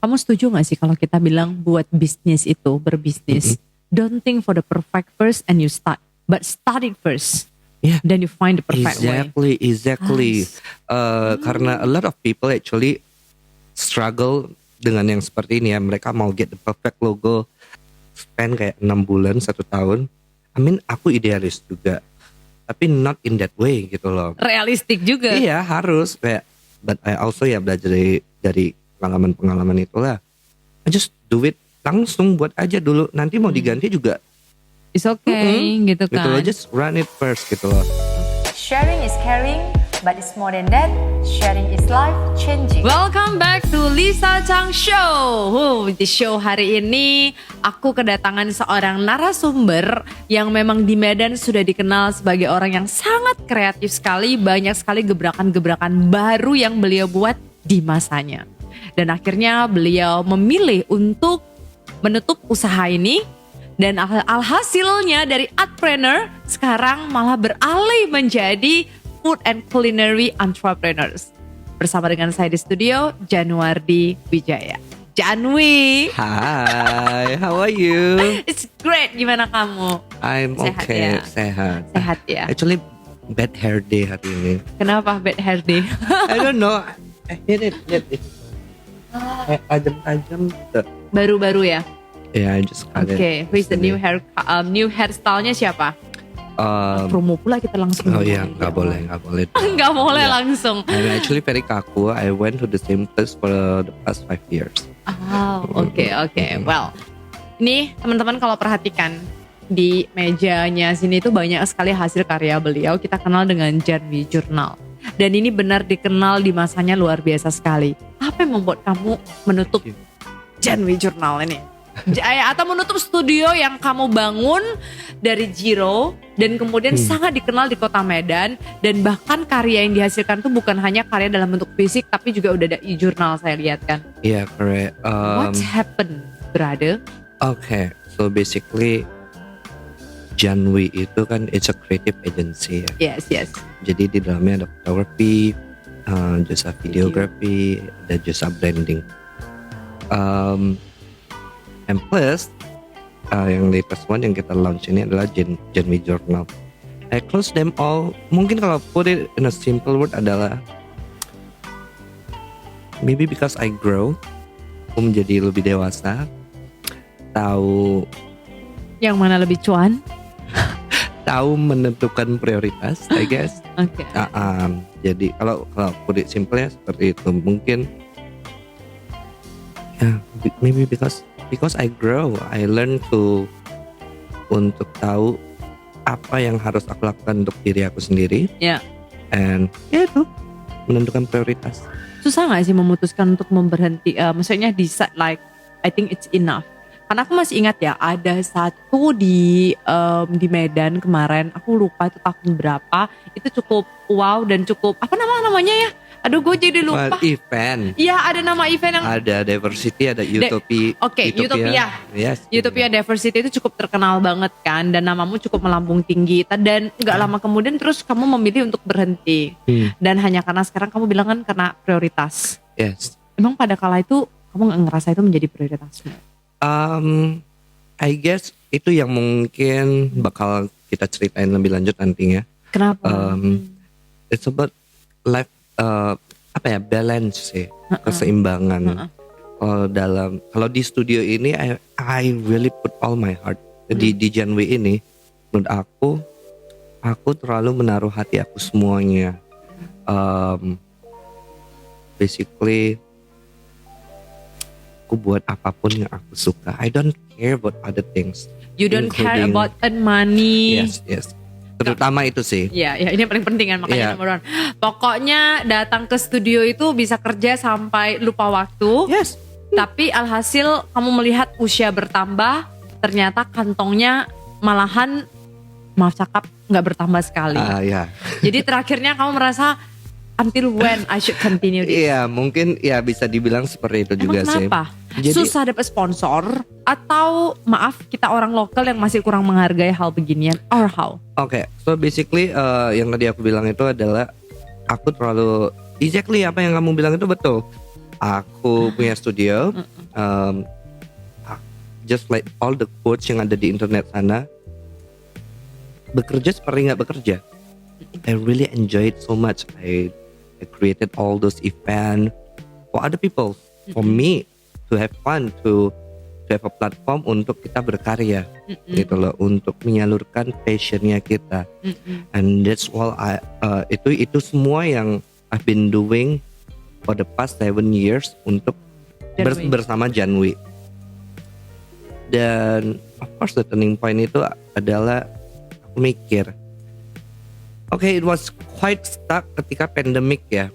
Kamu setuju gak sih kalau kita bilang buat bisnis itu, berbisnis, don't think for the perfect first and you start, but start it first. Yeah. Then you find the perfect way. Exactly. Karena a lot of people actually struggle dengan yang seperti ini ya. Mereka mau get the perfect logo, spend kayak 6 bulan, 1 tahun. I mean, aku idealis juga, tapi not in that way gitu loh. Realistik juga. Iya, harus kayak, but I also ya belajar dari pengalaman itulah. I just do it langsung, buat aja dulu. Nanti mau diganti juga It's okay gitu kan. gitu loh, just run it first gitu loh. Sharing is caring, but it's more than that. Sharing is life changing. Welcome back to Lisa Chang Show. Di show hari ini aku kedatangan seorang narasumber yang memang di Medan sudah dikenal sebagai orang yang sangat kreatif sekali. Banyak sekali gebrakan-gebrakan baru yang beliau buat di masanya. Dan akhirnya beliau memilih untuk menutup usaha ini. Dan alhasilnya dari artpreneur sekarang malah beralih menjadi food and culinary entrepreneurs. Bersama dengan saya di studio, Januardi Wijaya. Janwi. Hi, how are you? It's great, gimana kamu? I'm Sehat okay, ya? sehat. Sehat ya? Actually, bad hair day hari ini. Kenapa bad hair day? I don't know. Hit it. Kayak tajam-tajam. Baru-baru ya? Yeah, I just cut it. Okay, who is the new hairstyle-nya siapa? Promo pula kita langsung. Oh iya, nggak boleh. Nggak boleh Yeah. langsung. I'm actually very kaku. I went to the same place for the past 5 years. Oke. Well, ini teman-teman kalau perhatikan di mejanya sini itu banyak sekali hasil karya beliau. Kita kenal dengan Janwi Journal. Dan ini benar dikenal di masanya luar biasa sekali. Apa yang membuat kamu menutup Janwi Journal ini? Atau menutup studio yang kamu bangun dari zero dan kemudian sangat dikenal di kota Medan, dan bahkan karya yang dihasilkan tuh bukan hanya karya dalam bentuk fisik tapi juga udah ada e-journal saya lihat kan. Yeah, correct. What happened, brother? Okay, so basically Janwi itu kan it's a creative agency ya. Yes. Jadi di dalamnya ada photography, jasa videography, ada jasa branding. And plus yang latest one yang kita launch ini adalah Janwi Journal. I close them all. Mungkin kalau put it in a simple word adalah maybe because I grow, aku menjadi lebih dewasa, tahu Yang mana lebih cuan? tahu menentukan prioritas, I guess. Oke. Jadi kalau put it simple ya seperti itu. Mungkin ya maybe because I grow, I learn untuk tahu apa yang harus aku lakukan untuk diri aku sendiri. Ya. And ya itu menentukan prioritas. Susah gak sih memutuskan untuk memberhenti? Maksudnya decide like I think it's enough. Karena aku masih ingat ya, ada satu di Medan kemarin, aku lupa itu tahun berapa. Itu cukup wow dan cukup apa namanya ya? Aduh, gue jadi lupa. Event. Iya, ada nama event yang Ada diversity, ada Utopia. Utopia. Yes. Utopia Diversity itu cukup terkenal banget kan, dan namamu cukup melambung tinggi. Dan nggak lama kemudian terus kamu memilih untuk berhenti. Dan hanya karena sekarang kamu bilang kan karena prioritas. Yes. Emang pada kala itu kamu nggak ngerasa itu menjadi prioritasmu? I guess itu yang mungkin bakal kita ceritain lebih lanjut nantinya. Kenapa? It's about life, balance sih, keseimbangan. Kalau di studio ini, I really put all my heart di Janwi ini. Menurut aku terlalu menaruh hati aku semuanya. Basically, aku buat apapun yang aku suka. I don't care about other things. You don't care about earn money. Yes. Terutama itu sih. Ya, ini yang paling penting kan, makanya nomor one. Pokoknya datang ke studio itu bisa kerja sampai lupa waktu. Yes. Tapi alhasil kamu melihat usia bertambah, ternyata kantongnya malahan, maaf cakap, nggak bertambah sekali. Jadi terakhirnya kamu merasa until when I should continue this? Iya, mungkin ya bisa dibilang seperti itu juga sih. Kenapa? Susah dapat sponsor atau maaf kita orang lokal yang masih kurang menghargai hal beginian, or how? Oke, so basically yang tadi aku bilang itu adalah aku terlalu exactly apa yang kamu bilang itu betul. Aku punya studio. Just like all the quotes yang ada di internet sana, bekerja seperti nggak bekerja. I really enjoy it so much. I created all those events for other people, for me to have fun, to have a platform untuk kita berkarya, gitu loh, untuk menyalurkan passionnya kita. And that's all itu semua yang I've been doing for the past 7 years untuk bersama Janwi. Dan of course the turning point itu adalah aku mikir, okay, it was quite stuck ketika pandemic ya.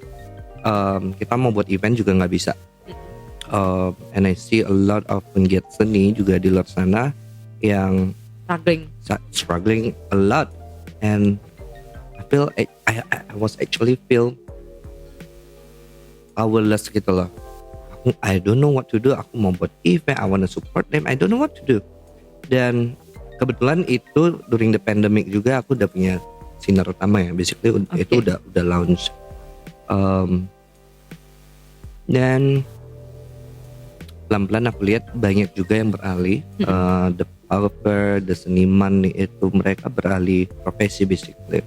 Kita mau buat event juga nggak bisa. And I see a lot of penggiat seni juga di luar sana yang struggling a lot, and I feel I was actually feel powerless gitu loh. I don't know what to do. Aku mau buat event, I wanna support them, I don't know what to do. Dan kebetulan itu during the pandemic juga aku udah punya sinar utama ya, basically itu udah launch. Dan pelan-pelan aku lihat banyak juga yang beralih, the photographer, the seniman itu mereka beralih profesi basically.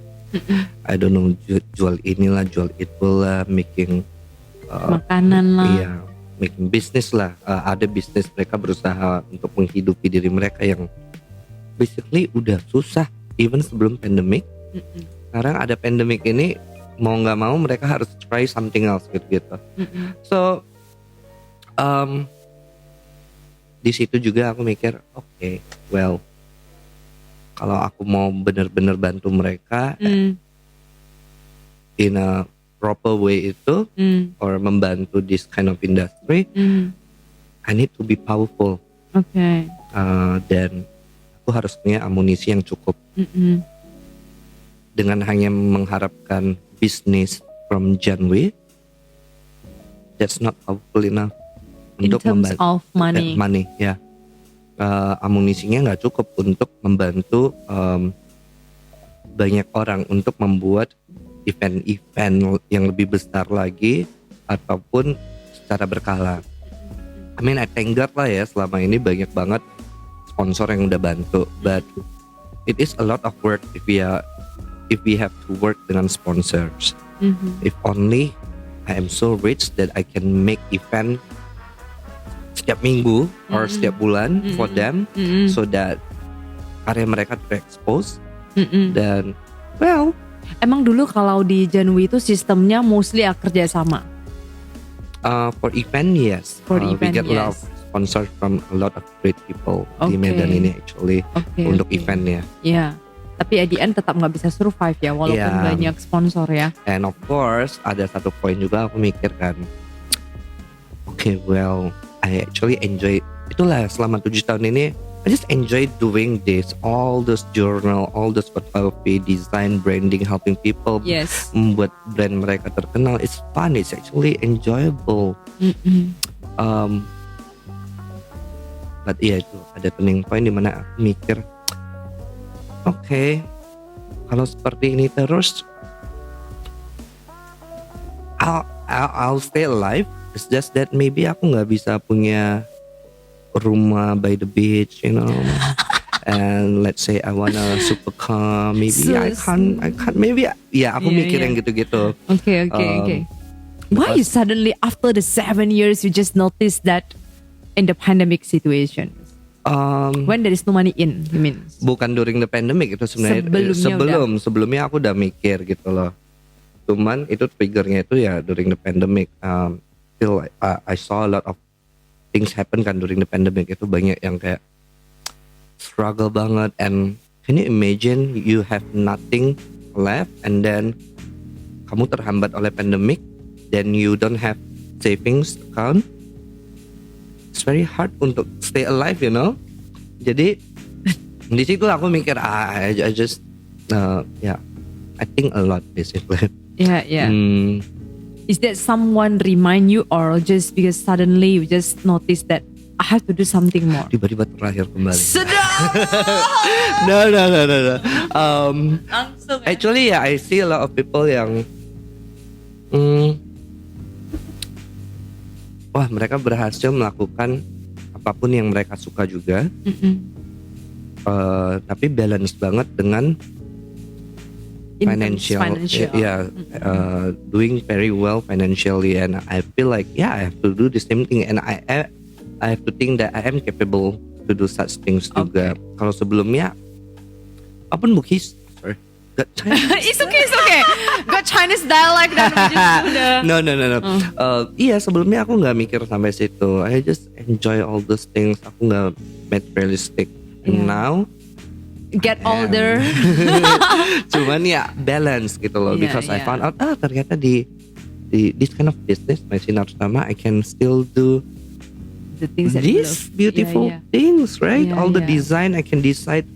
I don't know, jual inilah, jual itulah, making makanan lah. Iya, making business lah. Ada bisnis mereka berusaha untuk menghidupi diri mereka yang basically udah susah even sebelum pandemic. Sekarang ada pandemic ini, mau nggak mau mereka harus try something else gitu. So di situ juga aku mikir, okay, well, kalau aku mau benar-benar bantu mereka in a proper way itu, or membantu this kind of industry, I need to be powerful. Okay. Dan aku harus punya amunisi yang cukup. Dengan hanya mengharapkan bisnis from Janwi, that's not powerful enough. Untuk in terms of money, ya, amunisinya nggak cukup untuk membantu banyak orang untuk membuat event-event yang lebih besar lagi ataupun secara berkala. I mean, I thank God lah ya, selama ini banyak banget sponsor yang udah bantu, but it is a lot of work if we have to work dengan sponsors. If only I am so rich that I can make event setiap minggu or setiap bulan for them, so that karya mereka terekspos. Dan well, emang dulu kalau di Janwi itu sistemnya mostly kerja sama. For event, yes. For We event, get a lot of sponsors from a lot of great people di Medan ini actually, untuk eventnya. Iya. Tapi at the end tetap nggak bisa survive ya, walaupun banyak sponsor ya. And of course ada satu poin juga aku mikir kan, okay, well, I actually enjoy, itulah selama 7 tahun ini I just enjoy doing this, all those journal, all those photography, design, branding, helping people, membuat brand mereka terkenal. It's fun, it's actually enjoyable. But iya, itu ada turning point dimana aku mikir, okay, kalau seperti ini terus, I'll stay alive. It's just that maybe aku nggak bisa punya rumah by the beach, you know. And let's say I want a supercar, maybe I can't. Maybe aku mikir yang gitu-gitu. Okay. Why you suddenly after the 7 years you just notice that in the pandemic situation? When there is no money in, you mean? Bukan during the pandemic, itu sebenarnya sebelumnya aku udah mikir gitu loh. Cuman itu triggernya itu ya during the pandemic. Still I saw a lot of things happen kan during the pandemic. Itu banyak yang kayak struggle banget, and can you imagine you have nothing left and then kamu terhambat oleh pandemic, then you don't have savings account. It's very hard untuk stay alive, you know. Jadi di situ aku mikir I just I think a lot basically. Yeah. Is that someone remind you, or just because suddenly you just notice that I have to do something more? Tiba-tiba terlahir kembali. Sedap. No. Langsung. Actually I see a lot of people yang wah mereka berhasil melakukan apapun yang mereka suka juga. Tapi balance banget dengan financial. Doing very well financially, and I feel like I have to do the same thing, and I have to think that I am capable to do such things juga. Kalau sebelumnya open bookies, sorry, got Chinese. It's okay. Got Chinese dialect dan udah. No. Iya, sebelumnya aku nggak mikir sampai situ. I just enjoy all those things. Aku nggak materialistic. And now get older. Cuman ya balance gitu loh, because I found out ternyata di this kind of business, my sinar utama, I can still do the things that these beautiful things, right? All the design, I can decide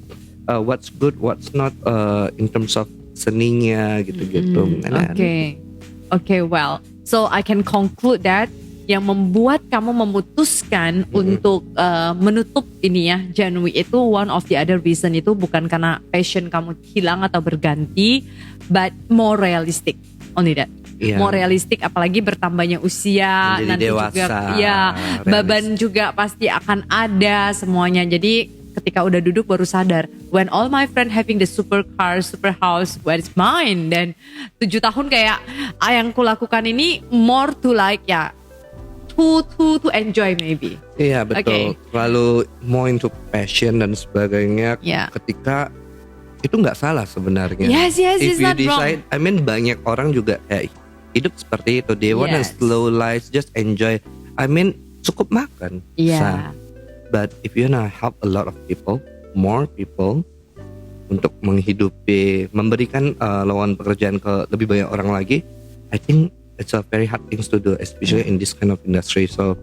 what's good, what's not, in terms of seninya gitu-gitu. Okay, well, so I can conclude that yang membuat kamu memutuskan untuk menutup ini ya Janwi itu, one of the other reason itu bukan karena passion kamu hilang atau berganti, but more realistic, only that. More realistic, apalagi bertambahnya usia, menjadi nanti dewasa, juga beban juga pasti akan ada semuanya. Jadi ketika udah duduk baru sadar, when all my friend having the super car, super house, where's mine? Dan 7 tahun kayak yang kulakukan ini more to like to enjoy maybe. Iya betul. Lalu more into passion dan sebagainya. Ketika itu nggak salah sebenarnya. Yes, if it's you not decide, wrong. I mean banyak orang juga hidup seperti itu. They wanna slow life, just enjoy. I mean cukup makan. But if you wanna help a lot of people, more people, untuk menghidupi, memberikan lowongan pekerjaan ke lebih banyak orang lagi, I think it's a very hard things to do, especially in this kind of industry. So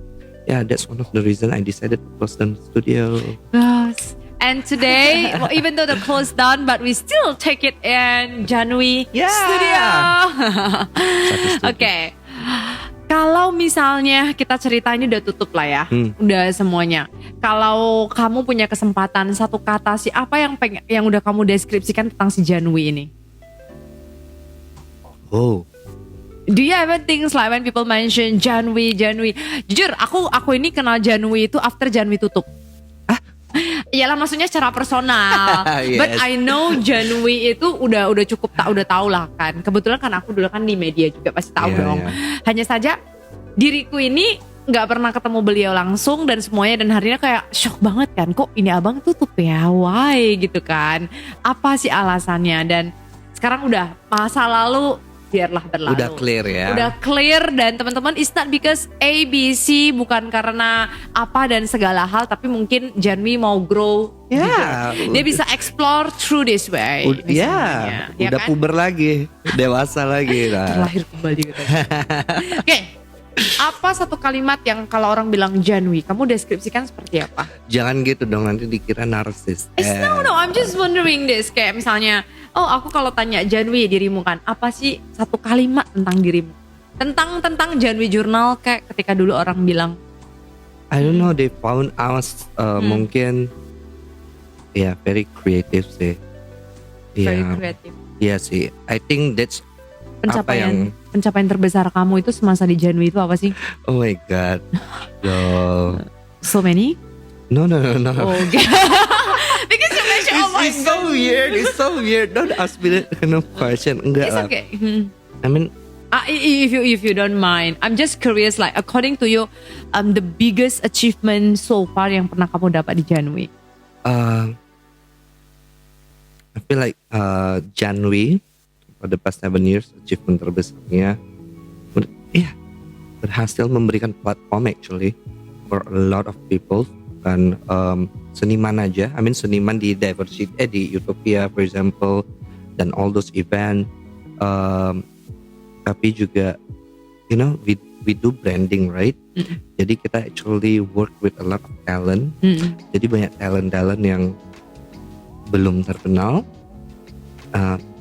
that's one of the reason I decided to close down the studio. Yes. And today, even though the closed down, but we still take it in Janwi studio. Okay. Kalau misalnya kita cerita ini udah tutup lah ya, udah semuanya. Kalau kamu punya kesempatan satu kata sih, apa yang udah kamu deskripsikan tentang si Janwi ini? Do you ever things like when people mention Janwi? Jujur, aku ini kenal Janwi itu after Janwi tutup. Iyalah, maksudnya secara personal. But I know Janwi itu udah cukup udah tahu lah kan. Kebetulan kan aku dulu kan di media juga pasti tahu dong. Hanya saja diriku ini nggak pernah ketemu beliau langsung dan semuanya, dan harinya kayak shock banget kan. Kok ini abang tutup ya? Why gitu kan? Apa sih alasannya? Dan sekarang udah masa lalu, biarlah berlalu. Udah clear ya. Udah clear, dan teman-teman, it's not because ABC, bukan karena apa dan segala hal, tapi mungkin Janwi mau grow. Dia bisa explore through this way. Udah kan? Puber lagi, dewasa lagi. Terlahir kembali gitu. Oke. Apa satu kalimat yang kalau orang bilang Janwi, kamu deskripsikan seperti apa? Jangan gitu dong, nanti dikira narsis. No, I'm just wondering this. Kayak misalnya, aku kalau tanya Janwi dirimu kan, apa sih satu kalimat tentang dirimu? Tentang Janwi Journal, kayak ketika dulu orang bilang, I don't know, they found us mungkin very creative sih. Very creative. Iya sih, I think that's pencapaian terbesar kamu itu semasa di Janwi itu apa sih? Oh my god. So many? No. Okay. Because you mentioned, it's so weird. Don't ask me that kind of question. Enggak. It's okay. I mean, if you don't mind, I'm just curious, like according to you, the biggest achievement so far yang pernah kamu dapat di Janwi? I feel like Janwi for the past 7 years, achievement terbesarnya berhasil memberikan platform actually for a lot of people, kan seniman aja, seniman di diversity di Utopia for example, dan all those event, tapi juga we do branding, right? Jadi kita actually work with a lot of talent. Jadi banyak talent yang belum terkenal,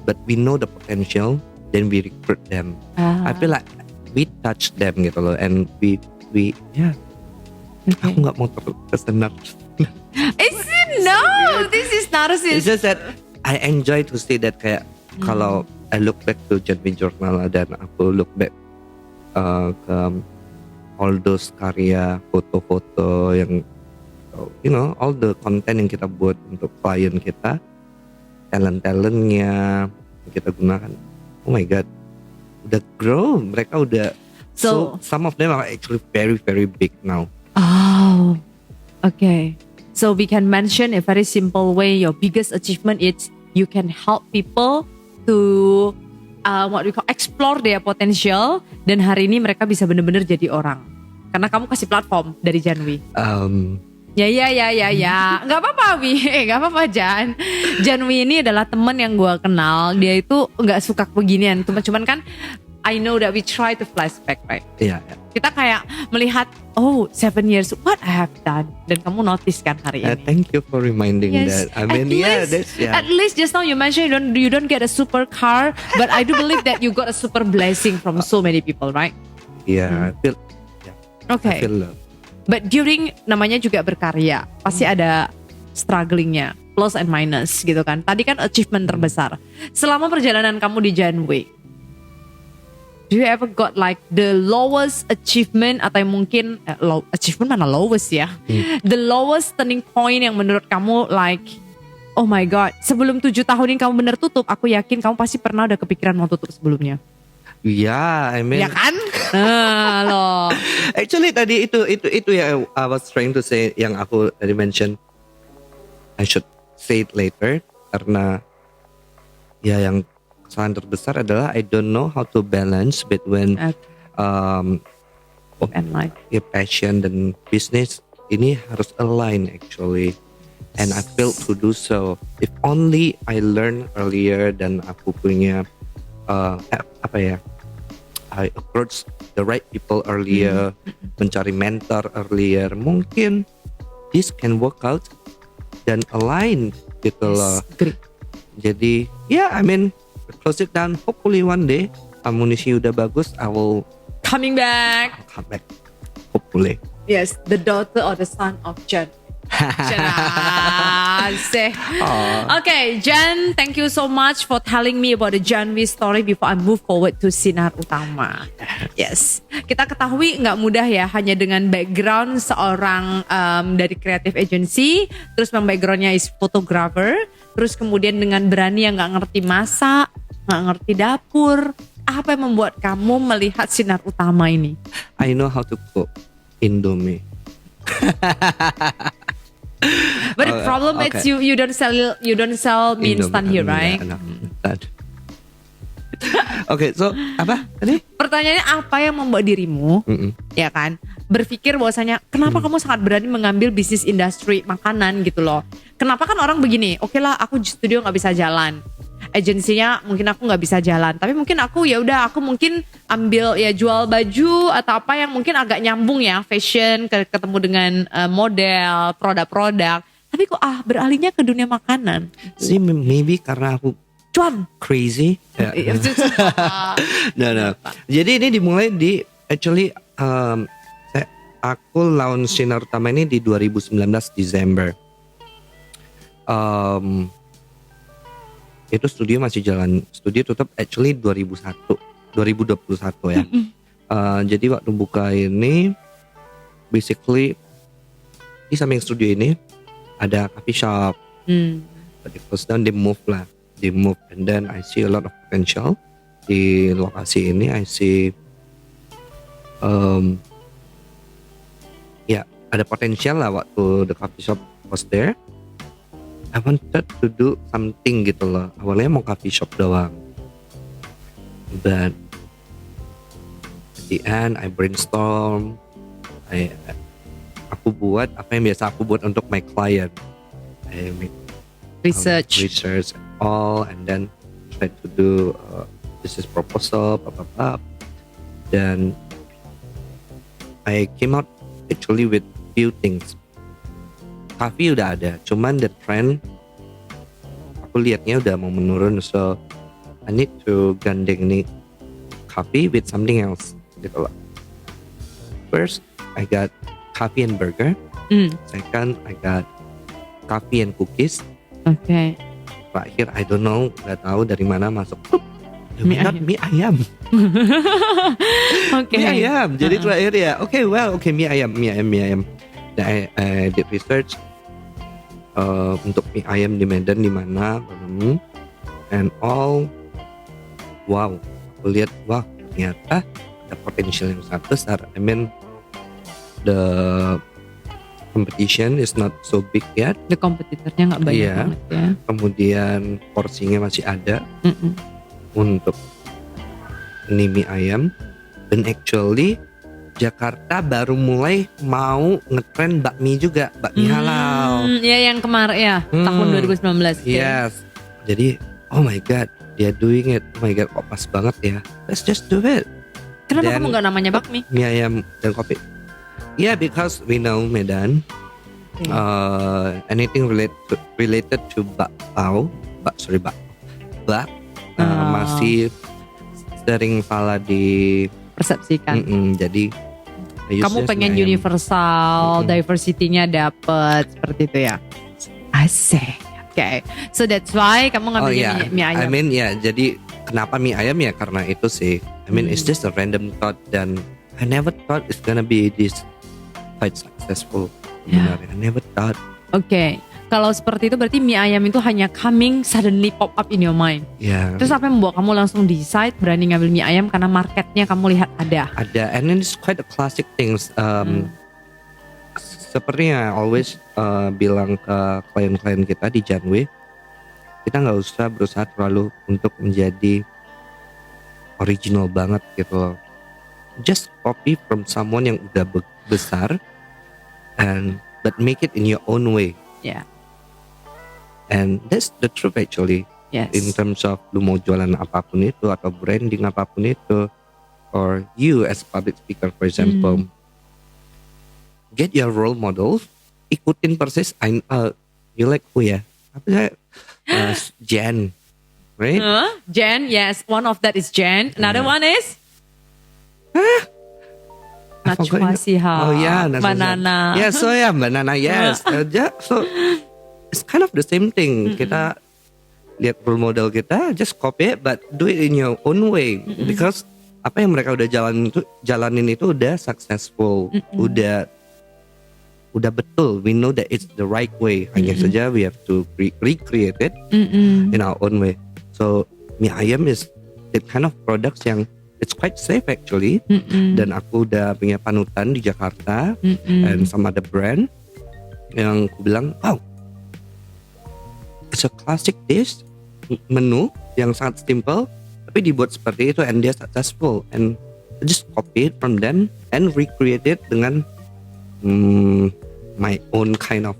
but we know the potential, then we recruit them. I feel like we touch them gitu loh, and we aku nggak mau terkesan narsis. This is narcissist. It's just that I enjoy to see that, kayak kalau I look back to Janwi Journal dan aku look back ke all those karya foto-foto yang all the content yang kita buat untuk klien kita, talent-talentnya yang kita gunakan, oh my god, udah grow, mereka udah so some of them are actually very very big now. Oh, okay. So we can mention a very simple way. Your biggest achievement is you can help people to what we call explore their potential. Dan hari ini mereka bisa benar-benar jadi orang. Karena kamu kasih platform dari Janwi. Ya. Gak apa-apa Wi, gak apa-apa Jan. Janwi ini adalah teman yang gue kenal. Dia itu gak suka beginian. Cuman kan I know that we try to flashback, right? Iya. Kita kayak melihat, 7 years, what I have done. Dan kamu notice kan hari ini. Thank you for reminding that. I mean, At least just now you mentioned you don't get a super car, but I do believe that you got a super blessing from so many people, right? Yeah, I feel. Okay. I feel love. But during namanya juga berkarya, pasti ada strugglingnya, plus and minus gitu kan. Tadi kan achievement terbesar. Selama perjalanan kamu di Janwi, do you ever got like the lowest achievement atau mungkin achievement mana lowest ya? The lowest turning point yang menurut kamu like, oh my god, sebelum 7 tahun ini kamu bener tutup, aku yakin kamu pasti pernah udah kepikiran mau tutup sebelumnya. Yeah, I mean. Ya kan? Nah, loh. Actually tadi itu yang I was trying to say, yang aku tadi mention. I should say it later karena ya yang kesalahan terbesar adalah I don't know how to balance between and life. Ya, passion dan business ini harus align actually, and I failed to do so. If only I learn earlier dan aku punya I approach the right people earlier, mencari mentor earlier, mungkin this can work out dan align gitu loh. Great. Jadi I mean, close it down. Hopefully one day amunisi udah bagus, I will Coming back. come back. Hopefully. Yes, the daughter or the son of Jan. Okay, Jan, thank you so much for telling me about the Janwi story before I move forward to Sinar Utama. Yes, kita ketahui nggak mudah ya, hanya dengan background seorang dari creative agency, terus backgroundnya is photographer, terus kemudian dengan berani yang nggak ngerti masak, nggak ngerti dapur. Apa yang membuat kamu melihat Sinar Utama ini? I know how to cook Indomie. But the problem is you don't sell mie instant here, right? Oke, so apa tadi? Pertanyaannya apa yang membuat dirimu, ya kan, berpikir bahwasanya kenapa kamu sangat berani mengambil bisnis industri makanan gitu loh? Kenapa kan orang begini, oke lah aku studio nggak bisa jalan, agensinya mungkin aku nggak bisa jalan, tapi mungkin aku aku mungkin ambil ya jual baju atau apa yang mungkin agak nyambung ya, fashion, ketemu dengan model, produk-produk, tapi kok beralihnya ke dunia makanan? See, maybe karena aku cuan crazy. No. Jadi ini dimulai di actually aku launch Sinar Utama ini di 2019 Desember. Itu studio masih jalan, studio tutup actually 2021 ya. Jadi waktu buka ini basically di samping studio ini ada coffee shop. But it close down, they move, and then I see a lot of potential di lokasi ini. I see ada potensial lah waktu the coffee shop was there. I wanted to do something gitu loh. Awalnya mau coffee shop doang, but at the end I brainstorm. Aku buat apa yang biasa aku buat untuk my client. I make research all, and then try to do business proposal, dan I came out actually with few things. Coffee udah ada, cuman the trend aku lihatnya udah mau menurun, so I need to gandeng nih coffee with something else gitu loh. First, I got coffee and burger. Second, I got coffee and cookies. Okay. Terakhir, I don't know, nggak tahu dari mana masuk mie ayam. Oke. Mie ayam. Jadi terakhir ya, oke, mie ayam. Dan I did research untuk mie ayam di Medan di mana, and all. Wow, aku lihat, wah ternyata ada potensial yang sangat besar. I mean, the competition is not so big yet. The kompetitornya nggak banyak Iya. banget ya. Kemudian porsinya masih ada untuk ini mie ayam. Dan actually Jakarta baru mulai mau ngetren bakmi juga, bakmi halal. Ya yang kemarin ya, tahun 2019. Yes. Jadi, oh my god, dia doing it. Oh my god, kok pas banget ya. Let's just do it. Kenapa Dan- kamu nggak namanya bakmi? Mie ayam dan kopi. Yeah, because we know Medan. Anything related to bakpao, masih sering salah di Persepsikan. jadi I use Kamu just pengen mie ayam. universal, diversity-nya dapet seperti itu ya. Asik. Oke. So that's why kamu Oh ngambilnya ya, mie ayam. I mean ya, jadi kenapa mie ayam ya karena itu sih. I mean it's just a random thought dan I never thought it's gonna be this quite successful. Sebenarnya. I never thought. Oke. Kalau seperti itu berarti mie ayam itu hanya coming suddenly pop up in your mind. Ya. Terus apa yang membuat kamu langsung decide berani ngambil mie ayam karena marketnya kamu lihat ada. Ada, and then it's quite a classic things. Seperti yang I always bilang ke klien-klien kita di Janwe, kita nggak usah berusaha terlalu untuk menjadi original banget gitu loh. Just copy from someone yang udah besar, but make it in your own way. Ya. And that's the truth actually. Yes. In terms of lu mau jualan apapun itu atau branding apapun itu, or you as public speaker for example, get your role models, ikutin persis. You like who ya? Apa ya? Jen, right? Jen, yes, one of that is Jen. Another one is Najwa Shihab. Oh yeah, Banana. Yeah, so yeah, banana. Yes. So it's kind of the same thing. Kita lihat role model kita, just copy it, but do it in your own way. Because apa yang mereka udah jalanin itu udah successful, udah betul. We know that it's the right way. Hanya saja we have to recreate it in our own way. So mie ayam is that kind of products yang it's quite safe actually. Dan aku udah punya panutan di Jakarta and sama ada brand yang aku bilang, wow, it's a classic dish, menu yang sangat simple tapi dibuat seperti itu and dia successful, and just copy it from them and recreate it dengan my own kind of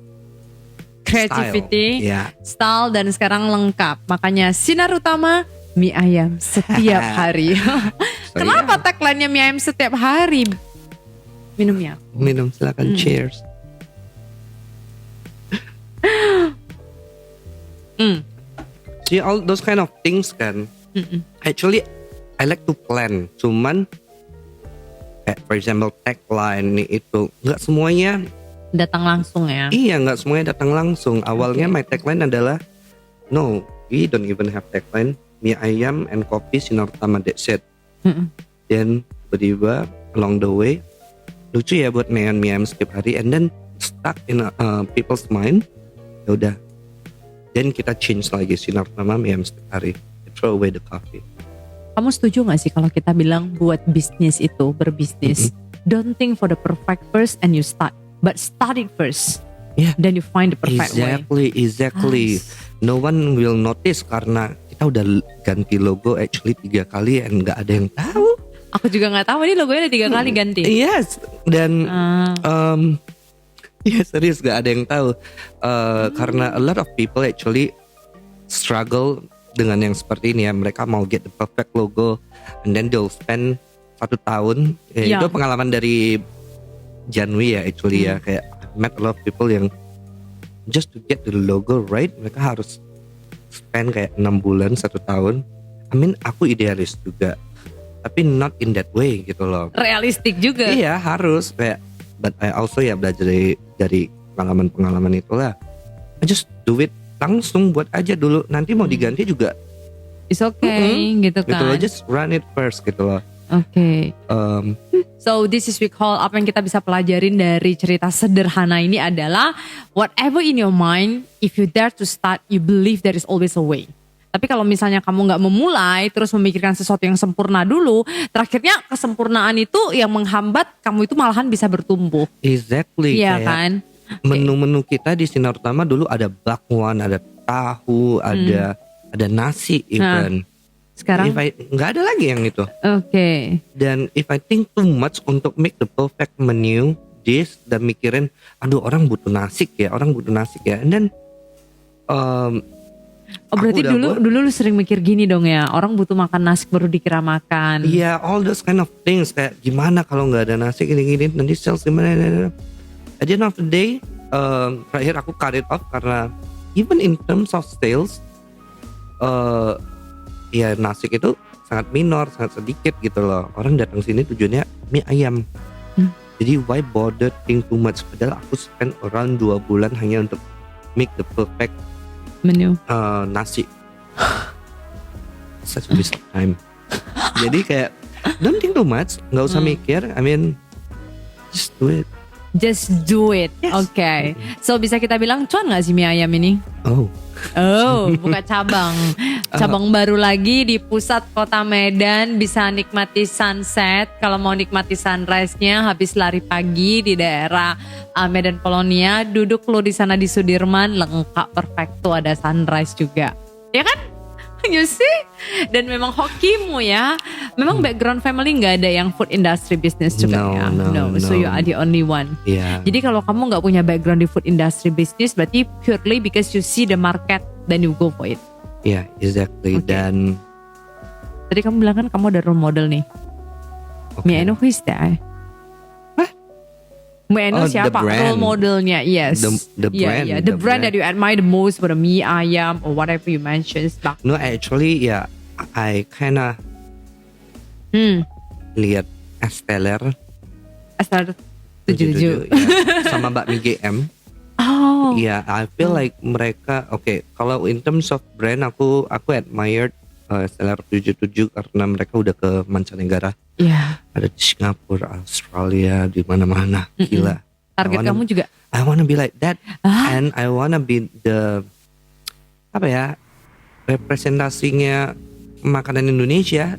Creativity, style. Yeah. style dan sekarang lengkap. Makanya sinar utama mie ayam setiap hari. So, Kenapa tagline-nya mie ayam setiap hari? Minum ya. Minum silakan, cheers. See all those kind of things kan. Actually I like to plan. Cuman kayak for example tagline itu nggak semuanya. Datang langsung ya. Iya, nggak semuanya datang langsung. Awalnya my tagline adalah no, we don't even have tagline. Mie ayam and kopi sinar utama, that's it. Dan tiba-tiba along the way lucu ya buat neon mie ayam setiap hari, and then stuck in people's mind. Ya udah. Dan kita change lagi sinar utama mie ayam setiap hari. Throw away the coffee. Kamu setuju gak sih kalau kita bilang buat bisnis itu, berbisnis, don't think for the perfect first and you start, but start it first. Yeah. Then you find the perfect way. Exactly. No one will notice karena kita udah ganti logo actually 3 kali and nggak ada yang tahu. Aku juga gak tahu ini logonya ada 3 kali ganti. Yes. Dan ya serius gak ada yang tahu. Karena a lot of people actually struggle dengan yang seperti ini ya. Mereka mau get the perfect logo and then they'll spend 1 tahun. Yeah. Itu pengalaman dari Janwi ya actually ya. Kayak I met a lot of people yang just to get the logo right, mereka harus spend kayak 6 bulan 1 tahun. I mean aku idealis juga, tapi not in that way gitu loh. Realistik juga. Iya harus kayak, but I also ya belajar dari pengalaman itulah. I just do it langsung, buat aja dulu. Nanti mau diganti juga it's okay gitu Gitu loh, kan. just run it first gitu loh. Oke. Um, So this is we call, apa yang kita bisa pelajarin dari cerita sederhana ini adalah whatever in your mind, if you dare to start, you believe there is always a way. Tapi kalau misalnya kamu nggak memulai, terus memikirkan sesuatu yang sempurna dulu, terakhirnya kesempurnaan itu yang menghambat kamu itu malahan bisa bertumbuh. exactly. Iya Kayak kan? menu-menu kita di Sinar Utama dulu ada bakwan, ada tahu, ada nasi even. Sekarang, Nggak ada lagi yang itu. oke. Dan if I think too much untuk make the perfect menu dish dan mikirin, aduh orang butuh nasi ya, and then Oh berarti aku udah dulu lu sering mikir gini dong ya, orang butuh makan nasi baru dikira makan. yeah, all those kind of things, kayak gimana kalau nggak ada nasi gini-gini, nanti sales gimana. At the end of the day, terakhir aku cut it off karena even in terms of sales, ya nasi itu sangat minor, sangat sedikit gitu loh. Orang datang sini tujuannya mie ayam. Jadi why bother think too much? Padahal aku spend around 2 bulan hanya untuk make the perfect Menu. nasi. Such a waste of time. Jadi kayak don't think too much, nggak usah mikir. I mean, just do it. Just do it. Yes. Oke. So bisa kita bilang cuan gak sih mie ayam ini? Oh, Buka cabang. Cabang baru lagi di pusat kota Medan. Bisa nikmati sunset. Kalau mau nikmati sunrise-nya habis lari pagi di daerah Medan Polonia. Duduk lu di sana di Sudirman. Lengkap perfecto, ada sunrise juga. Ya kan? You see? Dan memang hokimu ya. Memang background family gak ada yang food industry business juga No, ya? no. So you are the only one. yeah. Jadi kalau kamu nggak punya background di food industry business, berarti purely because you see the market, then you go for it. Yeah, exactly. Okay. Dan Tadi kamu bilang kan kamu ada role model nih. okay. May I know who is that? May I know Oh, the siapa brand. role modelnya? Yes. The brand, Yeah. the The brand that you admire the most for the mie ayam or whatever you mentioned. No, actually, yeah, I kinda lihat Esteller Asal 77. sama Mbak Mi GM. Oh. Yeah, I feel like mereka kalau in terms of brand aku admired Esteller 77 karena mereka udah ke mancanegara. Yeah. Ada di Singapura, Australia, di mana-mana. Gila. Target kamu juga. I wanna be like that, and I wanna be the representasinya makanan Indonesia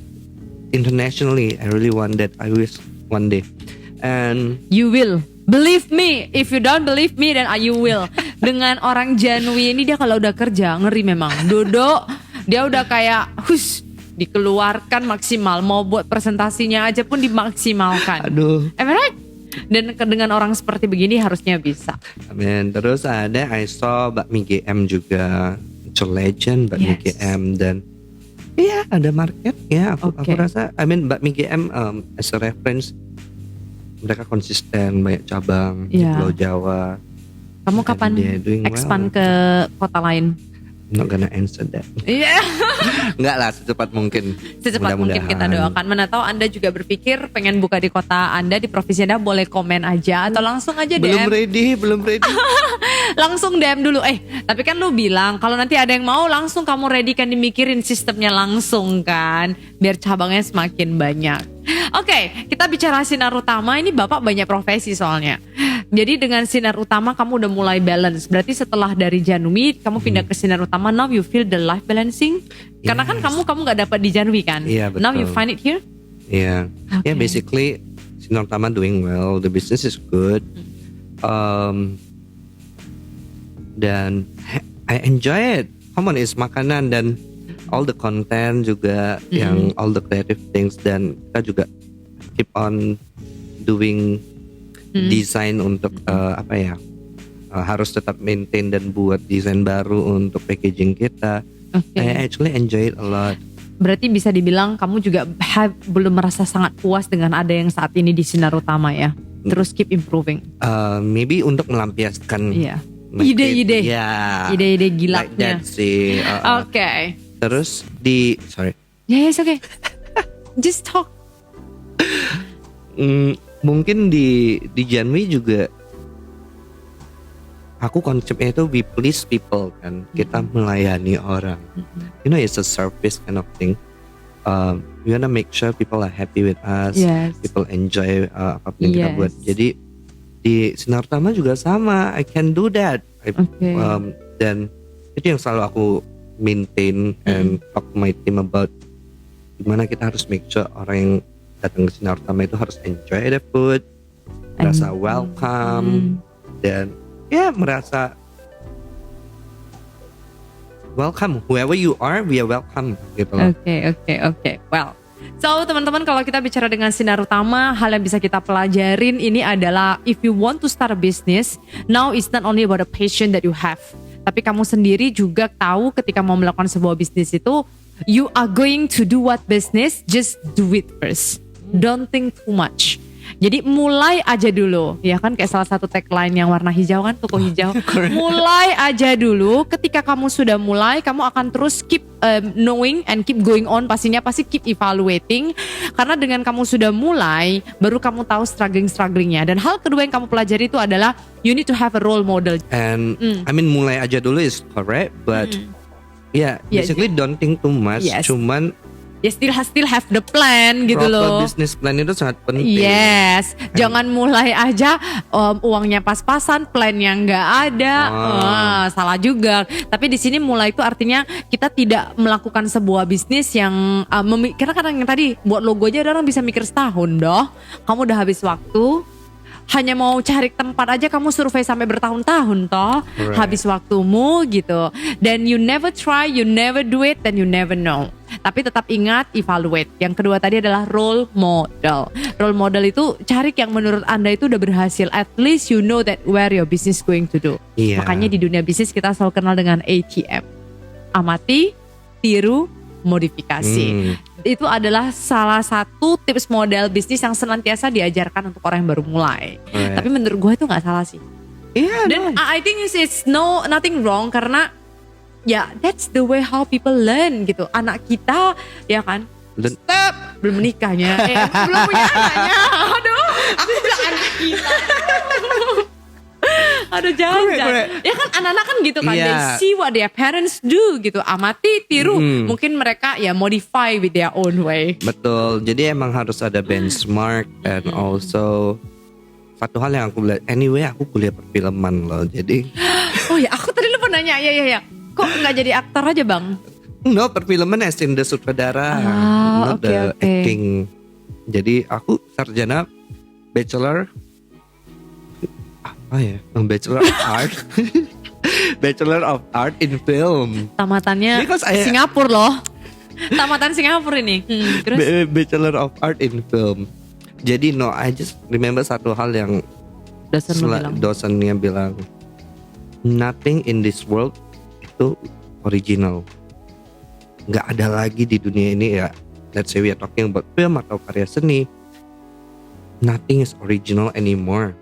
internationally. I really want that. I wish one day. And You will. Believe me. If you don't believe me, then you will. Dengan orang Janwi ini, dia kalau udah kerja ngeri memang. Dodo, dia udah kayak dikeluarkan maksimal. Mau buat presentasinya aja pun dimaksimalkan. aduh, Am I right? Dan dengan orang seperti begini harusnya bisa. amin. Terus ada I saw Mbak Mi GM juga, it's a legend Mbak Mi Yes. GM, dan iya ada market ya. Aku Okay. rasa, Mbak Mi GM as a reference, mereka konsisten, banyak cabang di Yeah. Pulau Jawa. Kamu And kapan they're doing well. expand ke kota lain? I'm not gonna answer that. Iya. Enggak lah, secepat mungkin. Secepat mungkin kita Mudah-mudahan. doakan. Mana tahu Anda juga berpikir pengen buka di kota Anda, di provinsi Anda, boleh komen aja atau langsung aja Belum DM. ready. Langsung DM dulu. Tapi kan lu bilang kalau nanti ada yang mau langsung kamu ready kan, dimikirin sistemnya langsung kan, biar cabangnya semakin banyak. Oke, kita bicara Sinar Utama. Ini Bapak banyak profesi soalnya. Jadi dengan Sinar Utama kamu udah mulai balance. Berarti setelah dari Janwi kamu pindah ke Sinar Utama, now you feel the life balancing. Karena kan Yes. kamu nggak dapat di Janwi kan. Iya, betul. Now you find it here. Yeah. Okay. Yeah, basically Sinar Utama doing well. The business is good. Dan I enjoy it. Come on, it's makanan dan all the content juga, yang all the creative things, dan kita juga keep on doing design untuk harus tetap maintain dan buat desain baru untuk packaging kita. Oke. I actually enjoy it a lot. Berarti bisa dibilang kamu juga belum merasa sangat puas dengan ada yang saat ini di Sinar Utama ya. Terus keep improving. Maybe untuk melampiaskan Iya. my Ide-ide. ya, Ide-ide like gilanya. that sih. Oke. Terus sorry. Yes, okay. Just talk. Mungkin di Janwi juga aku konsepnya itu we please people kan, kita melayani orang. You know, it's a service kind of thing. We wanna make sure people are happy with us, Yes. people enjoy apapun yang kita Yes. buat. Jadi di Sinar Utama juga sama, I can do that. Okay. Dan itu yang selalu aku maintain and talk to my team about gimana kita harus make sure orang yang datang ke Sinar Utama itu harus enjoy the food, merasa welcome, dan ya merasa welcome, whoever you are, we are welcome gitu loh. Oke. Well, so teman-teman, kalau kita bicara dengan Sinar Utama, hal yang bisa kita pelajarin ini adalah if you want to start a business, now it's not only about the passion that you have, tapi kamu sendiri juga tahu ketika mau melakukan sebuah bisnis itu, you are going to do what business, just do it first. Don't think too much. Jadi mulai aja dulu, ya kan, kayak salah satu tagline yang warna hijau kan, toko hijau. Mulai aja dulu. Ketika kamu sudah mulai, kamu akan terus keep knowing and keep going on. Pastinya pasti keep evaluating. Karena dengan kamu sudah mulai, baru kamu tahu strugglingnya. Dan hal kedua yang kamu pelajari itu adalah you need to have a role model. And I mean mulai aja dulu is correct, but yeah, basically don't think too much. Yes. Cuman Ya still have the plan gitu proper loh. business plan itu sangat penting. Yes, jangan mulai aja uangnya pas-pasan, plannya nggak ada, salah juga. Tapi di sini mulai itu artinya kita tidak melakukan sebuah bisnis yang karena kadang yang tadi buat logo aja orang bisa mikir setahun doh. Kamu udah habis waktu. Hanya mau cari tempat aja kamu survei sampai bertahun-tahun toh, Right. habis waktumu gitu. Dan you never try, you never do it, then you never know. Tapi tetap ingat evaluate. Yang kedua tadi adalah role model. Role model itu cari yang menurut Anda itu udah berhasil. At least you know that where your business going to do. Iya. Makanya di dunia bisnis kita selalu kenal dengan ATM. Amati, tiru, modifikasi. Itu adalah salah satu tips model bisnis yang senantiasa diajarkan untuk orang yang baru mulai. Right. Tapi menurut gue itu nggak salah sih. Iya. Dan I think it's nothing wrong karena ya that's the way how people learn gitu. Anak kita ya kan. Stop, belum menikahnya, belum punya anaknya. Aduh, aku bilang anak kita. Aduh jangan. Ya kan anak-anak kan gitu kan. Iya. They see what their parents do gitu. Amati, tiru. Mungkin mereka ya modify with their own way. Betul. Jadi emang harus ada benchmark and also satu hal yang aku belajar. Anyway, aku kuliah perfilman loh. Jadi Oh ya, aku tadi lupa nanya. Ya. Kok nggak jadi aktor aja bang? no, perfilman as in the sutradara, not the oke. acting. Jadi aku sarjana bachelor apa ya? Bachelor of art. Bachelor of art in film. Tamatannya Because I- Singapura loh. Tamatan Singapura ini. Terus? Bachelor of art in film. Jadi no, I just remember satu hal yang Dosen lu bilang. dosennya bilang, nothing in this world itu original. Nggak ada lagi di dunia ini ya. Let's say we are talking about film atau karya seni. Nothing is original anymore.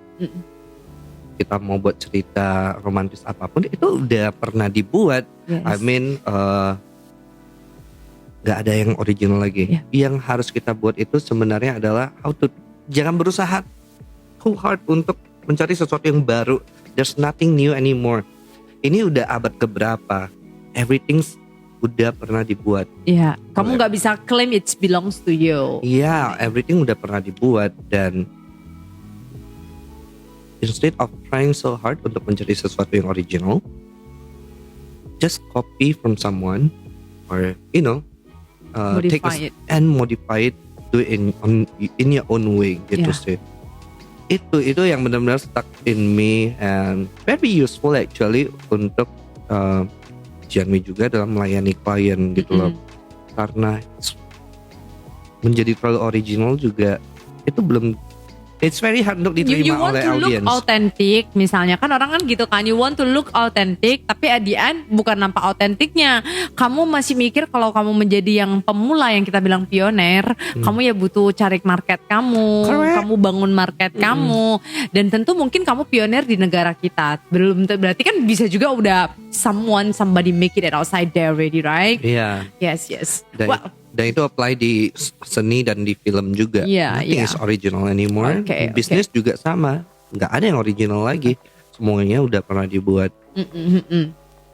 Kita mau buat cerita romantis apapun itu udah pernah dibuat. Yes. I mean, nggak ada yang original lagi. Yeah. Yang harus kita buat itu sebenarnya adalah jangan berusaha too hard untuk mencari sesuatu yang baru. There's nothing new anymore. Ini udah abad keberapa? Everything udah pernah dibuat. Iya, kamu nggak bisa claim it belongs to you. Iya, everything udah pernah dibuat dan instead of trying so hard untuk mencari sesuatu yang original, just copy from someone or take Modify it. and modify it, do it in your own way gitu Yeah. sih. Itu yang benar-benar stuck in me and very useful actually untuk Jianmi juga dalam melayani klien gitu loh. Karena menjadi terlalu original juga itu belum, it's very hard untuk You diterima want oleh to look audience. authentic, misalnya kan orang kan gitu kan, you want to look authentic, tapi at the end bukan nampak autentiknya. Kamu masih mikir kalau kamu menjadi yang pemula yang kita bilang pioner, kamu ya butuh cari market kamu, Correct. kamu bangun market kamu, dan tentu mungkin kamu pioner di negara kita. Belum berarti kan bisa juga udah somebody make it outside there already, right? Iya. Yes. Dan itu apply di seni dan di film juga. Iya, Nothing iya. is original anymore. Oke, Bisnis juga sama. Nggak ada yang original lagi. semuanya udah pernah dibuat.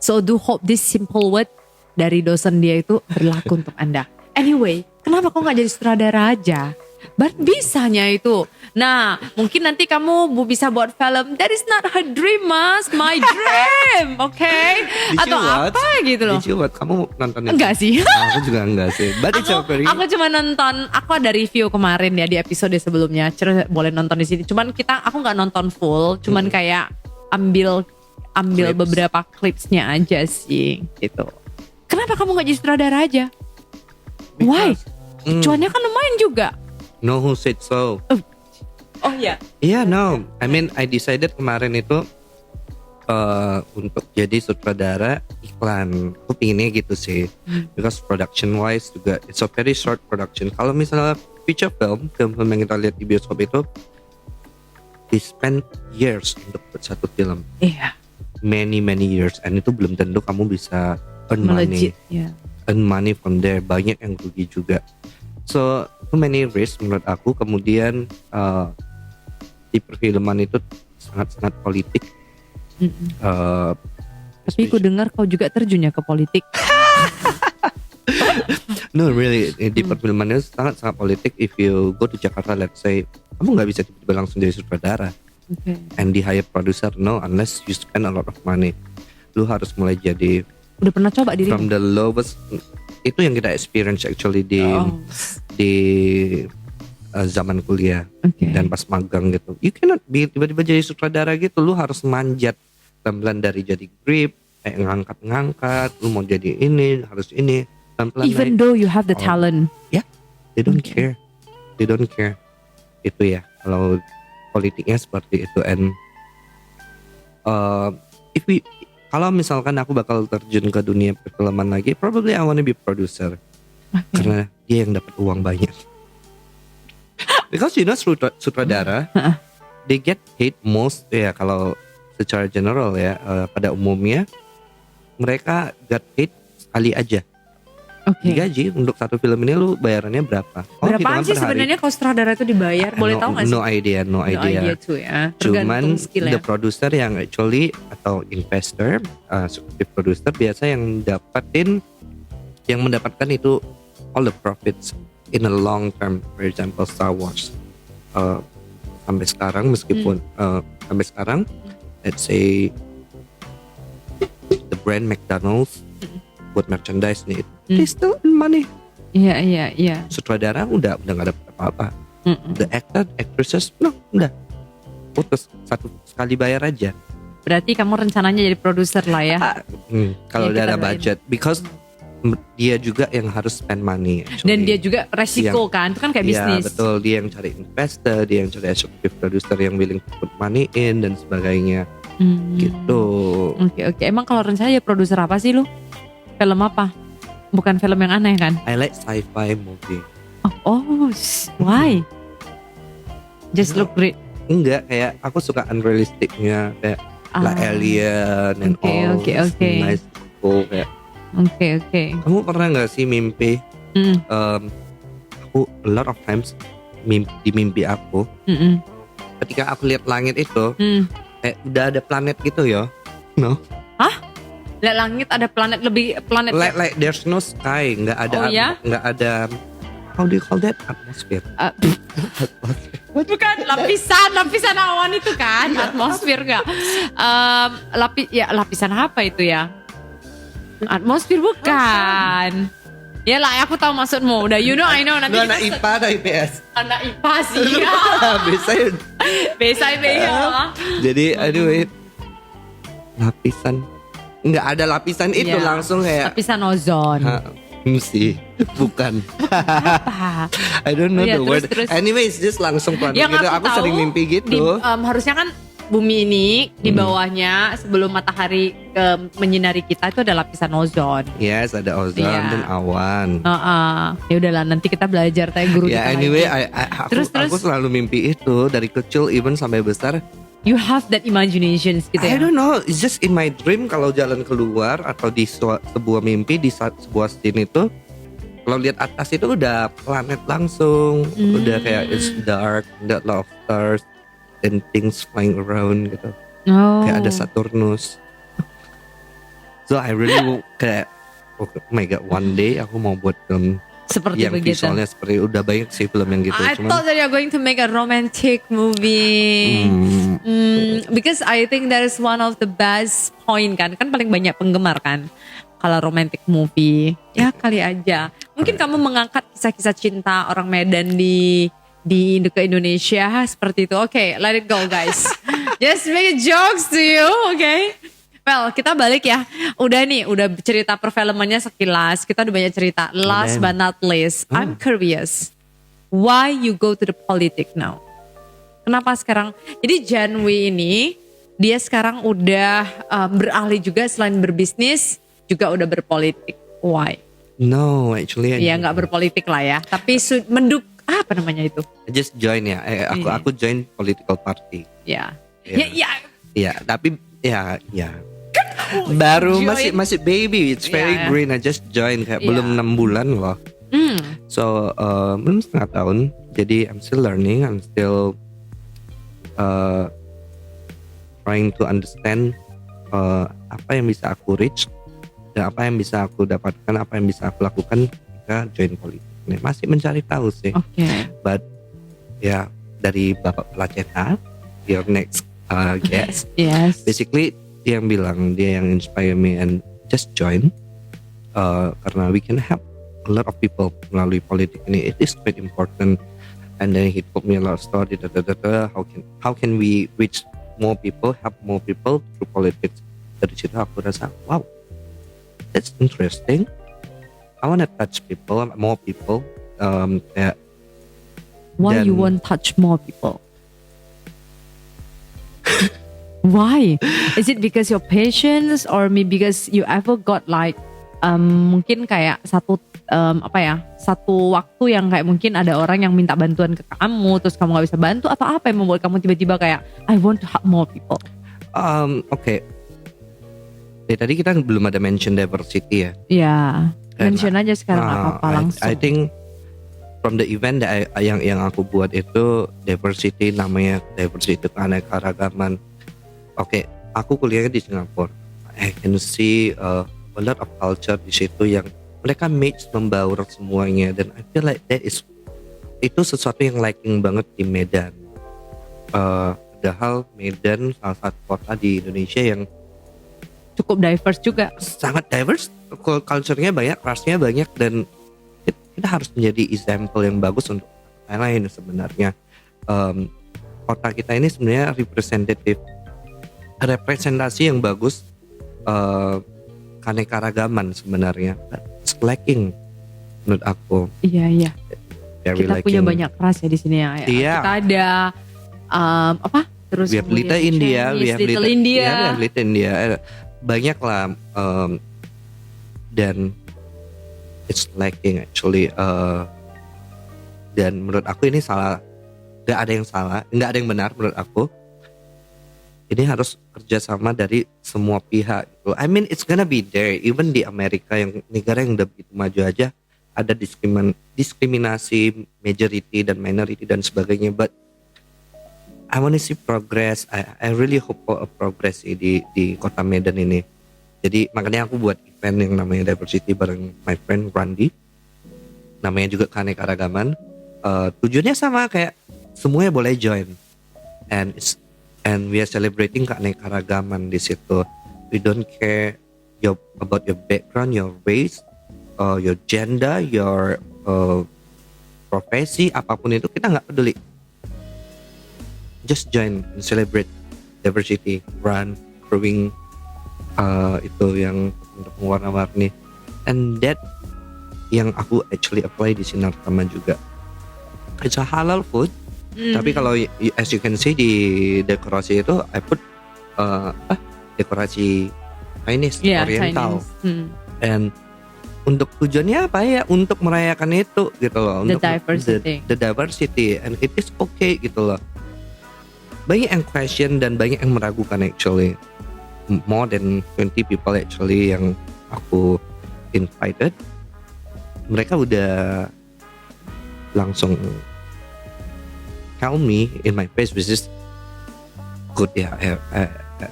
So do hope this simple word dari dosen dia itu berlaku untuk Anda. Anyway, kenapa kok gak jadi sutradara aja? Bisanya itu. Nah, mungkin nanti kamu bisa buat film. That is not her dream, mas. My dream, okay? Did you Atau watch? apa gitu loh. Did you watch? Kamu nonton itu? Enggak sih. Aku juga enggak sih. But it's a very... Aku cuma nonton. Aku ada review kemarin ya di episode sebelumnya. Boleh nonton di sini. Cuman aku nggak nonton full. Cuman kayak ambil Clips. beberapa clipsnya aja sih, gitu. Kenapa kamu nggak jadi sutradara aja? Why? Cuannya kan lumayan juga. No, who said so? Oh iya. Yeah, no. I mean, I decided kemarin itu untuk jadi sutradara iklan. Aku pinginnya gitu sih. Because production wise juga it's a very short production. Kalau misalnya feature film yang kita lihat di bioskop itu, they spend years untuk buat satu film. Iya. Many years. And itu belum tentu kamu bisa earn money. Melejit, ya. Earn money from there. Banyak yang rugi juga. So, too many risks menurut aku. Kemudian di perfilman itu sangat-sangat politik. Tapi aku dengar kau juga terjunnya ke politik. No, really, di perfilman itu sangat-sangat politik. If you go to Jakarta, let's say, kamu nggak bisa tiba-tiba langsung jadi sutradara. Okay. And di hire producer, no, unless you spend a lot of money. Lu harus mulai jadi Udah pernah coba diri? from the lowest. Itu yang kita experience actually di zaman kuliah dan pas magang gitu. You cannot be tiba-tiba jadi sutradara gitu. Lu harus manjat pelan-pelan dari jadi grip, kayak ngangkat-ngangkat. Lu mau jadi ini, harus ini, pelan-pelan. Even though you have the talent. Yeah, they don't care. They don't care. Itu ya, kalau politiknya seperti itu. And kalau misalkan aku bakal terjun ke dunia perfilman lagi, probably I wanna be producer. Karena dia yang dapat uang banyak. Because you know sutradara, they get paid most ya kalau secara general ya, pada umumnya mereka get paid sekali aja. Digaji untuk satu film ini lu bayarannya berapa? Berapaan sih sebenarnya kalau sutradara itu dibayar? Boleh tahu nggak sih? No idea. No idea tuh ya. Cuman skill the ya. producer yang actually atau investor, executive producer biasa yang mendapatkan itu all the profits in a long term. For example, Star Wars. Sampai sekarang meskipun sampai sekarang, let's say the brand McDonald's buat merchandise nih, they still earn money. Iya. Sutradara udah gak dapat apa-apa. The actor, actresses, no, udah putus sekali bayar aja. Berarti kamu rencananya jadi produser lah ya? Kalau Ya, udah ada kita budget, because dia juga yang harus spend money. Actually. Dan dia juga resiko kan, itu kan kayak bisnis. Iya betul, dia yang cari investor, dia yang cari executive producer yang willing to put money in dan sebagainya. Gitu. Oke. Emang kalau rencananya jadi produser apa sih lu? Film apa? Bukan film yang aneh kan? I like sci-fi movie. Why? Just look great. Enggak, kayak aku suka unrealisticnya, kayak like Alien and all. Oke. Nice, cool, kayak. Oke. Kamu pernah nggak sih mimpi? Aku a lot of times di mimpi aku, ketika aku lihat langit itu, kayak udah ada planet gitu ya, no? Hah? Lihat langit ada planet Like there's no sky, nggak ada, nggak ada. How do you call that? Atmosphere. Bukan lapisan awan itu kan, atmosfer nggak? Lapisan apa itu ya? Atmosfer bukan. Ya lah, aku tahu maksudmu. Udah, you know, I know. Nanti Lu anak IPA atau IPS? Anak IPA sih ya. Bisa ya. Jadi aduh, lapisan. Nggak ada lapisan itu, langsung kayak lapisan ozon. Sih, bukan. Apa? I don't know the word. Terus. Anyways, just langsung planet Yang gitu. Aku sering mimpi gitu. Harusnya kan bumi ini di bawahnya sebelum matahari menyinari kita itu ada lapisan ozon. Yes, ada ozon dan awan. Ya udahlah, nanti kita belajar tanya guru kita. Anyway, aku Terus. selalu mimpi itu dari kecil even sampai besar. You have that imagination gitu ya? I don't know, it's just in my dream kalau jalan keluar atau di sebuah mimpi di sebuah scene itu, kalau lihat atas itu udah planet langsung, udah kayak it's dark, ada lot of stars and things flying around gitu. Oh. kayak ada Saturnus. So I really kayak oh my god, one day aku mau buat film Seperti yang begitu. visualnya seperti udah banyak sih film yang gitu. I thought that you're going to make a romantic movie. Because I think that is one of the best point kan paling banyak penggemar kan kalau romantic movie. Ya kali aja. Mungkin kamu mengangkat kisah-kisah cinta orang Medan ke Indonesia seperti itu. Oke, let it go guys. Just make jokes to you, okay? Well, kita balik ya. Udah cerita perfilmannya sekilas. Kita udah banyak cerita. Last but not least, I'm curious. Why you go to the politics now? Kenapa sekarang? Jadi Janwi ini, dia sekarang udah beralih juga selain berbisnis, juga udah berpolitik. Why? No, actually Ya nggak berpolitik lah ya. Tapi apa namanya itu? I just join ya. Aku join political party. Ya. Ya. Ya. Ya, tapi ya. Baru Join. masih baby, it's very Yeah. green. I just join kayak Yeah. belum 6 bulan loh. So belum setengah tahun. Jadi I'm still learning. I'm still trying to understand apa yang bisa aku reach dan apa yang bisa aku dapatkan, apa yang bisa aku lakukan ketika join politik. Masih mencari tahu sih. Oke. But ya dari Bapak Placeta, your next guest. Yes. Basically dia yang inspire me and just join karena we can help a lot of people melalui politik ini. It is quite important. And then he told me a lot of story. How can we reach more people, help more people through politics? Dari situ aku rasa wow, that's interesting. I wanna touch people, more people. Kayak Why you dan- won't touch more people? Why? Is it because your patience or maybe because you ever got like mungkin kayak satu waktu yang kayak mungkin ada orang yang minta bantuan ke kamu terus kamu gak bisa bantu atau apa yang membuat kamu tiba-tiba kayak I want to help more people? Oke. Tadi kita belum ada mention diversity ya. Ya, mention aja sekarang gak apa-apa langsung. I think from the event that yang aku buat itu diversity, namanya diversity keanekaragaman. Oke, aku kuliahnya di Singapura. I can see a lot of culture di situ yang mereka mix membaur semuanya dan I feel like itu sesuatu yang lacking banget di Medan. Padahal Medan salah satu kota di Indonesia yang Cukup diverse juga. sangat diverse, culture-nya banyak, rasnya banyak dan kita harus menjadi example yang bagus untuk yang lain sebenarnya. Kota kita ini sebenarnya representasi yang bagus keanekaragaman sebenarnya. It's lacking menurut aku. Iya. Very Kita lacking. punya banyak ras ya di sini ya. Iya. Kita ada Terus We have kemudian Little India, Chinese, we have Little India. we have Little India. Banyak lah dan it's lacking actually. Dan menurut aku ini salah. Gak ada yang salah, gak ada yang benar menurut aku. Ini harus kerjasama dari semua pihak gitu. I mean it's gonna be there. Even di Amerika yang negara yang udah begitu maju aja ada diskriminasi majority dan minority dan sebagainya. But I want to see progress. I really hope for a progress di kota Medan ini. Jadi makanya aku buat event yang namanya diversity bareng my friend Randy. Namanya juga keanekaragaman. Tujuannya sama kayak semuanya boleh join. And we are celebrating keanekaragaman di situ. We don't care about your background, your race, your gender, your profesi, apapun itu kita nggak peduli. Just join and celebrate diversity, run, brewing, itu yang untuk mewarna-warni. And that yang aku actually apply di Sinar Tama juga. It's a halal food. Tapi kalau as you can see di dekorasi itu I put dekorasi Chinese, Oriental. Chinese. And untuk tujuannya apa ya? Untuk merayakan itu gitu loh. The Untuk diversity. The diversity and it is okay gitu loh. Banyak yang question dan banyak yang meragukan actually. More than 20 people actually yang aku invited. Mereka udah langsung tell me in my face, which is good ya.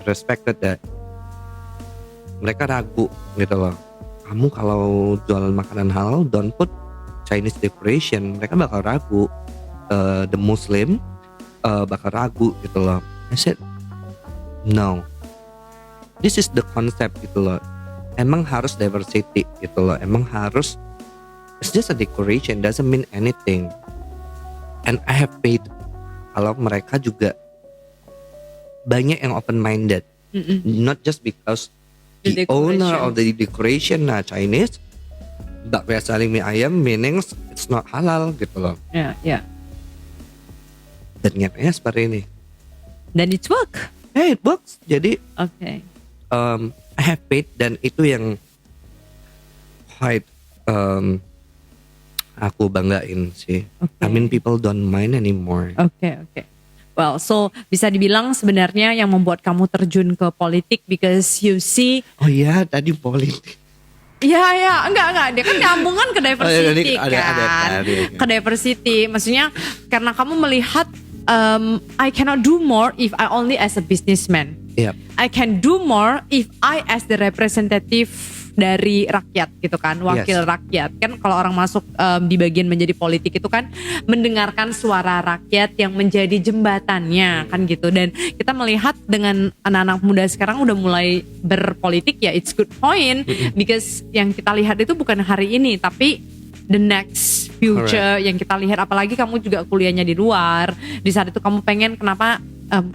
respected that. Mereka ragu gitu loh. Kamu kalau jualan makanan halal don't put Chinese decoration. Mereka bakal ragu. The Muslim bakal ragu gitu loh. I said no. This is the concept gitu loh. Emang harus diversity gitu loh. Emang harus, it's just a decoration, doesn't mean anything. And I have faith kalau mereka juga banyak yang open minded. Not just because the owner of the decoration Chinese, but we are selling mie ayam, meaning it's not halal gitu loh. Ya. Dan nyatanya seperti ini. Dan it work. Hey, it works. Jadi Oke. I have faith, dan itu yang quite aku banggain sih. Okay. I mean people don't mind anymore. Oke. Well, so bisa dibilang sebenarnya yang membuat kamu terjun ke politik because you see. Oh iya, tadi politik. Ya, enggak. Dia kan nyambungan ke diversity kan. Ke diversity, maksudnya karena kamu melihat I cannot do more if I only as a businessman. Yep. I can do more if I as the representative dari rakyat gitu kan, wakil rakyat. Kan kalau orang masuk di bagian menjadi politik itu kan mendengarkan suara rakyat yang menjadi jembatannya kan gitu. Dan kita melihat dengan anak-anak muda sekarang udah mulai berpolitik, ya it's good point because yang kita lihat itu bukan hari ini tapi the next future. Yang kita lihat, apalagi kamu juga kuliahnya di luar. Di saat itu kamu pengen kenapa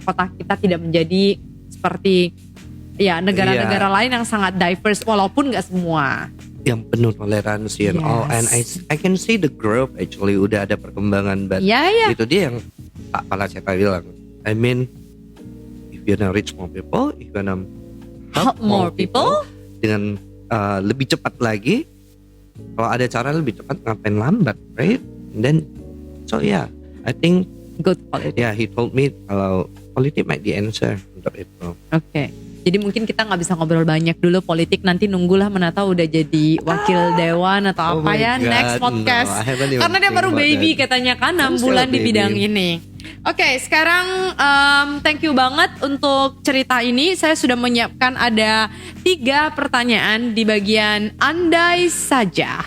kota kita tidak menjadi seperti ya negara-negara lain yang sangat diverse, walaupun nggak semua. Yang penuh toleransi and all, and I can see the growth actually, udah ada perkembangan. But itu dia yang Pak Palaceta bilang. I mean, if you wanna reach more people, if you wanna help more people dengan lebih cepat lagi. Kalau ada cara lebih cepat, ngapain lambat, right? And then, so yeah, I think good politik. Yeah, he told me kalau politik might the answer untuk itu. Oke. Jadi mungkin kita nggak bisa ngobrol banyak dulu politik, nanti nunggulah Menata udah jadi wakil dewan atau apa ya, God, next podcast. No, karena dia baru baby katanya kan 6 bulan di bidang ini. Oke, sekarang thank you banget untuk cerita ini. Saya sudah menyiapkan ada 3 pertanyaan di bagian andai saja.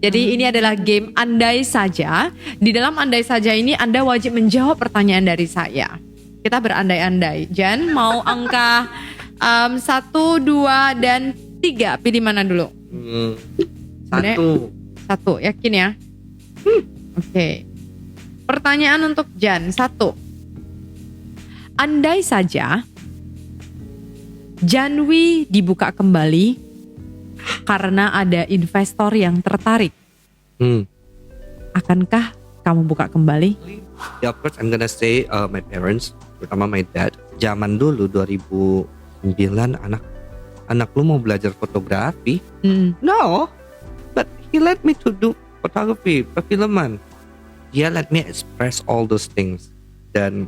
Jadi ini adalah game andai saja. Di dalam andai saja ini Anda wajib menjawab pertanyaan dari saya. Kita berandai-andai. Jan, mau angka 1, 2, dan 3. Pilih mana dulu? 1, yakin ya? Oke. Pertanyaan untuk Jan, 1. Andai saja Janwi dibuka kembali karena ada investor yang tertarik. Akankah kamu buka kembali? Yeah, of course I'm gonna say my parents, terutama my dad. Zaman dulu 2009 anak lu mau belajar fotografi. No, but he let me to do photography, perfilman. Dia let me express all those things, dan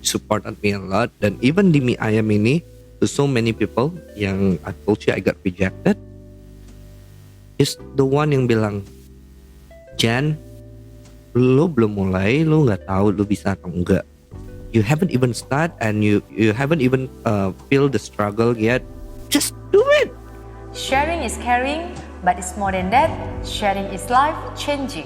supported me a lot. Dan even di mie ayam ini, to so many people yang I told you I got rejected, is the one yang bilang, Jan, lu belum mulai, lu nggak tahu lu bisa atau enggak. You haven't even start and you haven't even feel the struggle yet. Just do it. Sharing is caring, but it's more than that. Sharing is life changing.